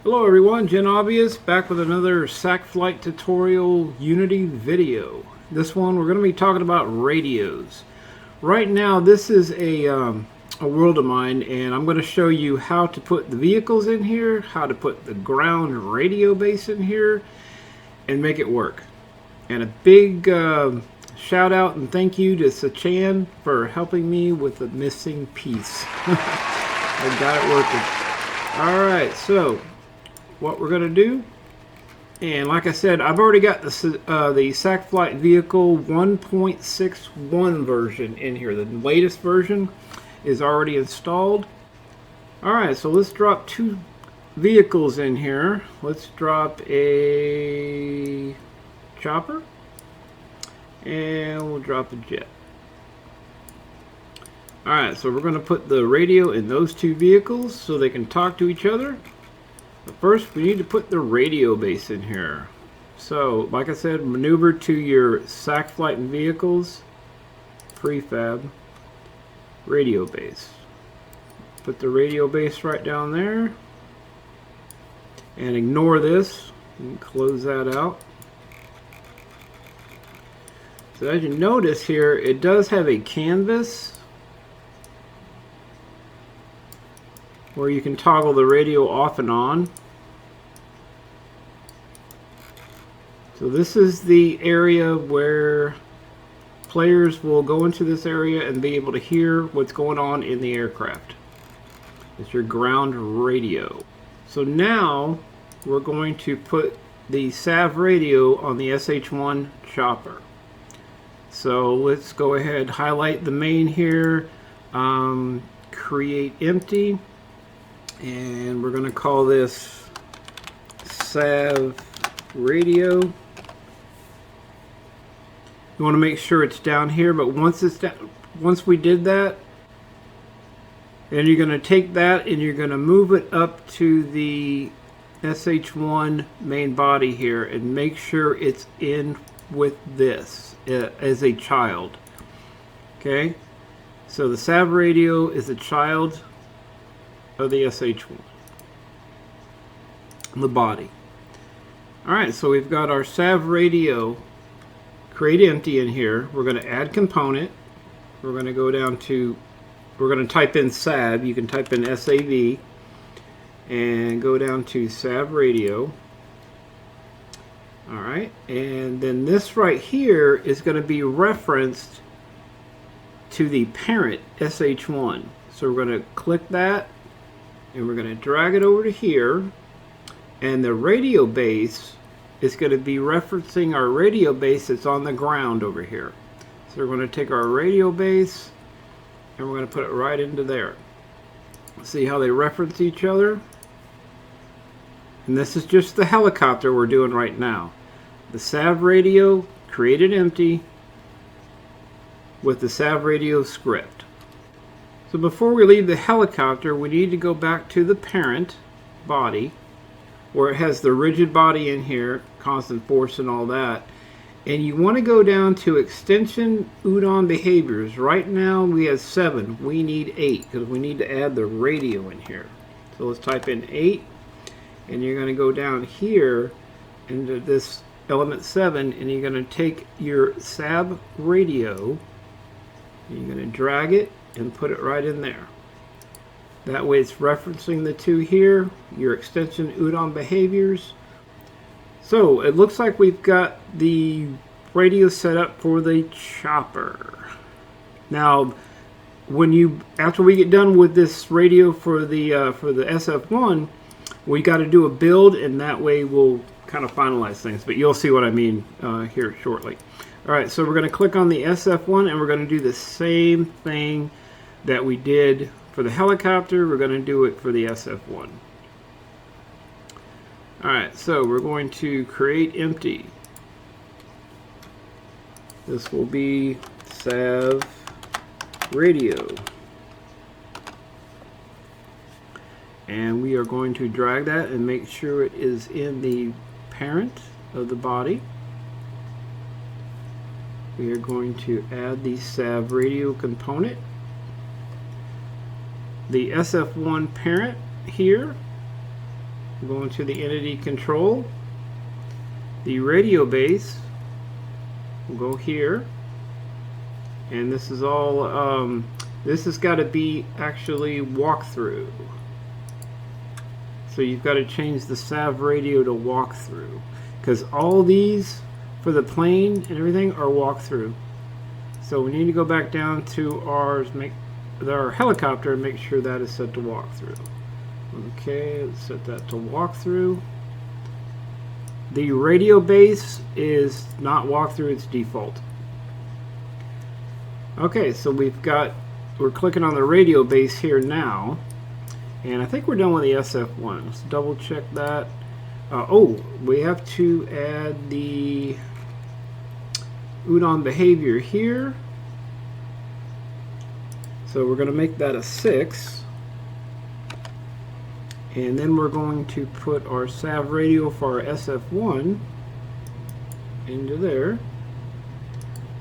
Hello everyone, Gen Obvious back with another Sacc Flight tutorial Unity video. This one we're going to be talking about radios. Right now this is a world of mine, and I'm going to show you how to put the vehicles in here, how to put the ground radio base in here, and make it work. And a big shout out and thank you to Sacc for helping me with the missing piece. I got it working. Alright, so what we're going to do, and like I said, I've already got the Sacc Flight Vehicle 1.61 version in here. The latest version is already installed. Alright, so let's drop two vehicles in here. Let's drop a chopper and we'll drop a jet. Alright, so we're going to put the radio in those two vehicles so they can talk to each other. But first, we need to put the radio base in here. So, like I said, maneuver to your Sacc Flight and Vehicles, prefab, radio base. Put the radio base right down there. And ignore this. And close that out. So as you notice here, it does have a canvas where you can toggle the radio off and on. So this is the area where players will go into this area and be able to hear what's going on in the aircraft. It's your ground radio. So now we're going to put the SAV radio on the SH1 chopper. So let's go ahead, highlight the main here, create empty. And we're going to call this SAV radio. You want to make sure it's down here, but once we did that, then you're going to take that and you're going to move it up to the SH1 main body here and make sure it's in with this as a child. Okay, so the SAV radio is a child of the SH1, the body. Alright, so we've got our SAV radio, create empty in here. We're going to add component. We're going to go down to, we're going to type in SAV. You can type in SAV and go down to SAV radio. Alright, and then this right here is going to be referenced to the parent SH1. So we're going to click that and we're going to drag it over to here, and the radio base is going to be referencing our radio base that's on the ground over here. So we're going to take our radio base and we're going to put it right into there. See how they reference each other? And this is just the helicopter we're doing right now. The SAV radio created empty with the SAV radio script. So before we leave the helicopter, we need to go back to the parent body where it has the rigid body in here, constant force and all that. And you want to go down to extension UDON behaviors. Right now we have 7. We need 8 because we need to add the radio in here. So let's type in 8, and you're going to go down here into this element 7, and you're going to take your SAV radio and you're going to drag it and put it right in there. That way it's referencing the two here, your extension UDON behaviors. So it looks like we've got the radio set up for the chopper. Now after we get done with this radio for the SF1, we got to do a build, and that way we'll kind of finalize things, but you'll see what I mean here shortly. Alright, so we're going to click on the SF1 and we're going to do the same thing that we did for the helicopter. We're going to do it for the SF1. Alright, so we're going to create empty. This will be SAV radio. And we are going to drag that and make sure it is in the parent of the body. We are going to add the SAV radio component. The SF1 parent here We'll go into the entity control. The radio base will go here. And this is all, this has got to be actually walkthrough. So you've got to change the Sav radio to walkthrough, because all these for the plane and everything are walkthrough. So we need to go back down to our helicopter and make sure that is set to walkthrough. Okay, let's set that to walkthrough. The radio base is not walkthrough, it's default. Okay, so we're clicking on the radio base here now. And I think we're done with the SF1. Let's double check that. Oh, we have to add the Udon behavior here. So we're going to make that a 6. And then we're going to put our Sav radio for our SF1 into there.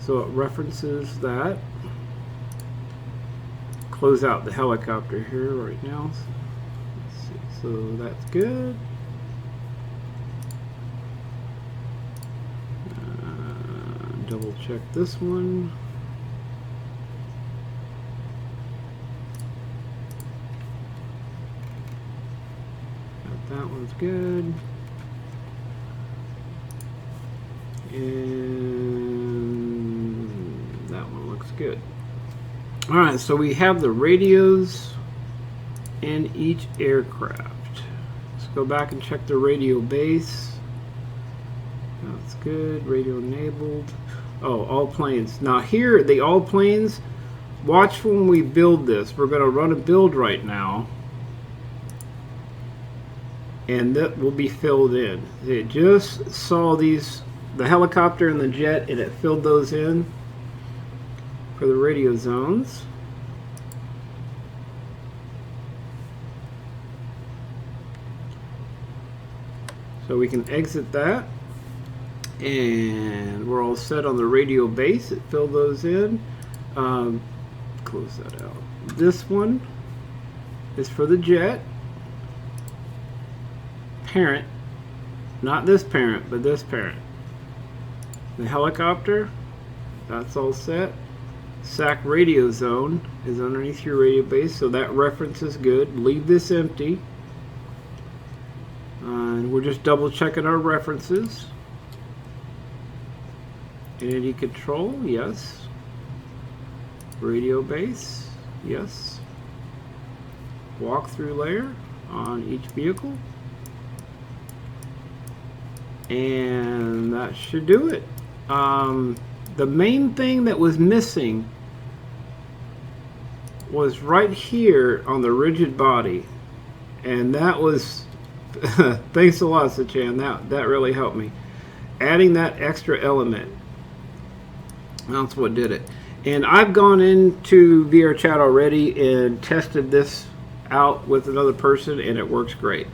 So it references that. Close out the helicopter here right now. Let's see. So that's good. Double check this one. That one's good. And that one looks good. Alright, so we have the radios in each aircraft. Let's go back and check the radio base. That's good. Radio enabled. Oh, all planes. Now here, the all planes, watch when we build this. We're going to run a build right now. And that will be filled in. It just saw these, the helicopter and the jet, and it filled those in for the radio zones. So we can exit that. And we're all set on the radio base. It filled those in. Close that out. This one is for the jet. Parent, not this parent, but this parent. The helicopter, that's all set. Sacc radio zone is underneath your radio base, so that reference is good. Leave this empty. And we're just double checking our references. Entity control, yes. Radio base, yes. Walkthrough layer on each vehicle. And that should do it. The main thing that was missing was right here on the rigid body, and that was thanks a lot, Sacc. That really helped me. Adding that extra element, that's what did it. And I've gone into VRChat already and tested this out with another person, and it works great.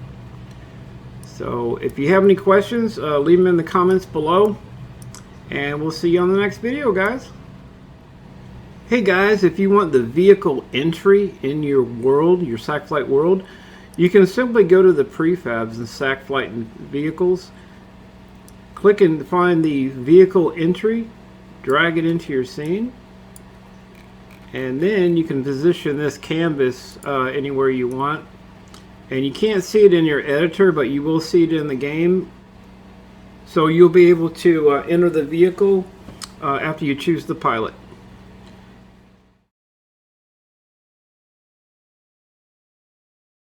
So if you have any questions, leave them in the comments below, and we'll see you on the next video, guys. Hey guys, if you want the vehicle entry in your world, your Sacc Flight world, you can simply go to the prefabs in Sacc Flight and vehicles, click and find the vehicle entry, drag it into your scene, and then you can position this canvas anywhere you want. And you can't see it in your editor, but you will see it in the game. So you'll be able to enter the vehicle after you choose the pilot.